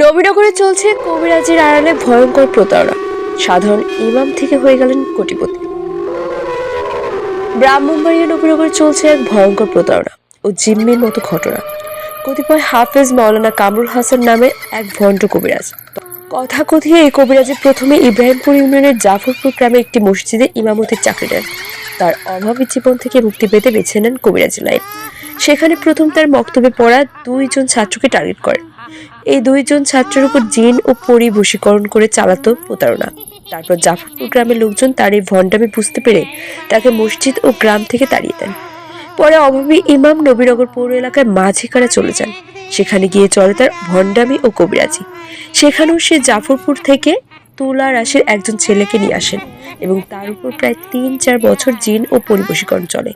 নবীনগরে চলছে কবিরাজের আড়ালে ভয়ঙ্কর প্রতারণা। সাধারণ ইমাম থেকে হয়ে গেলেন কোটিপতি। ব্রাহ্মণবাড়িয়া নবীনগরে চলছে এক ভয়ঙ্কর প্রতারণা ও জিম্মির মতো ঘটনা। কতিপয় হাফেজ মাওলানা কামরুল হাসান নামে এক ভণ্ড কবিরাজ কথা কথিয়ে এই কবিরাজে প্রথমে ইব্রাহিমপুর ইউনিয়নের জাফরপুর গ্রামে একটি মসজিদে ইমামতির চাকরি নেন। তার অভাবী জীবন থেকে মুক্তি পেতে বেছে নেন কবিরাজি লাইন। সেখানে প্রথম তার বক্তব্যে পড়া 2 জন ছাত্রকে টার্গেট করেন। এই 2 জন ছাত্রের উপর জিন ও পরি বশীকরণ করে চালাতো প্রতারণা। তারপর জাফরপুর গ্রামের লোকজন তার এই ভণ্ডামি বুঝতে পেরে তাকে মসজিদ ও গ্রাম থেকে তাড়িয়ে দেন। পরে অভাবী ইমাম নবীনগর পৌর এলাকায় মাঝিকারা চলে যান। সেখানে গিয়ে চলে তার ভণ্ডামি ও কবিরাজি। সেখানেও সে জাফরপুর থেকে তুলা রাশির একজন ছেলেকে নিয়ে আসেন এবং তার উপর প্রায় 3-4 বছর জিন ও পরিবশীকরণ চলে।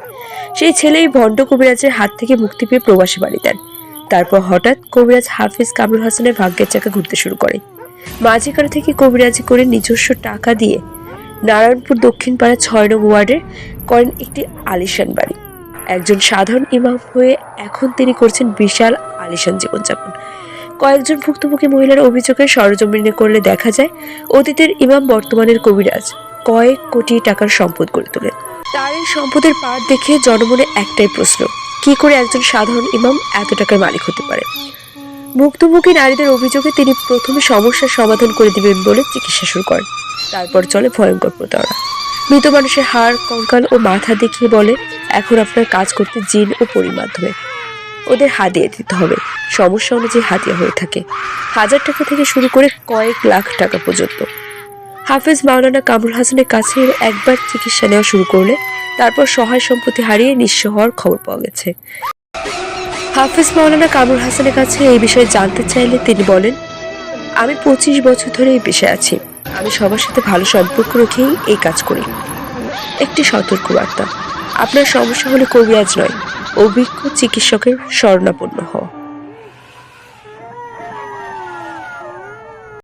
সেই ছেলেই ভণ্ড কবিরাজের হাত থেকে মুক্তি পেয়ে প্রবাসী বাড়ি দেন। তারপর হঠাৎ কবিরাজ হাফিজ কামরুল হাসানের ভাগ্যের চাকা ঘুরতে শুরু করে। মাঝিকারা থেকে কবিরাজি করে নিজস্ব টাকা দিয়ে নারায়ণপুর দক্ষিণ পাড়া 6 নং ওয়ার্ডের করেন একটি আলিশান বাড়ি। একজন সাধারণ ইমাম হয়ে এখন তিনি করছেন বিশাল আলিশান জীবনযাপন। কয়েকজন ভুক্তভোগী মহিলার অভিযোগে সরজমিনে করলে দেখা যায় অতীতের ইমাম বর্তমানের কবিরাজ কয়েক কোটি টাকার সম্পদ গড়ে তোলেন। তার এই সম্পদের পাঠ দেখে জনমনে একটাই প্রশ্ন, কি করে একজন সাধারণ ইমাম এত টাকার মালিক হতে পারে? ভুক্তভোগী নারীদের অভিযোগে তিনি প্রথমে সমস্যার সমাধান করে দিবেন বলে চিকিৎসা শুরু করেন। তারপর চলে ভয়ঙ্কর প্রতারণা। মৃত মানুষের হাড়, কঙ্কাল ও মাথা দেখিয়ে বলে, এখন আপনার কাজ করতে জিন ও পরির মাধ্যমে ওদের হাদিয়া দিতে হবে। সমস্যা অনুযায়ী হাদিয়া হয়ে থাকে 1000 টাকা থেকে শুরু করে কয়েক লাখ টাকা পর্যন্ত। হাফেজ মাওলানা কামরুল হাসানের কাছে একবার চিকিৎসা নেওয়া শুরু করলে তারপর সহায় সম্পত্তি হারিয়ে নিঃস্ব হওয়ার খবর পাওয়া গেছে। হাফেজ মাওলানা কামরুল হাসানের কাছে এই বিষয়ে জানতে চাইলে তিনি বলেন, আমি 25 বছর ধরে এই পেশায় আছি। আমি সবার সাথে ভালো সম্পর্ক রেখেই এই কাজ করি। একটি সতর্কবার্তা, আপনার সমস্যা হলে কবিরাজ নয়, অভিজ্ঞ চিকিৎসকের শরণাপন্ন হও।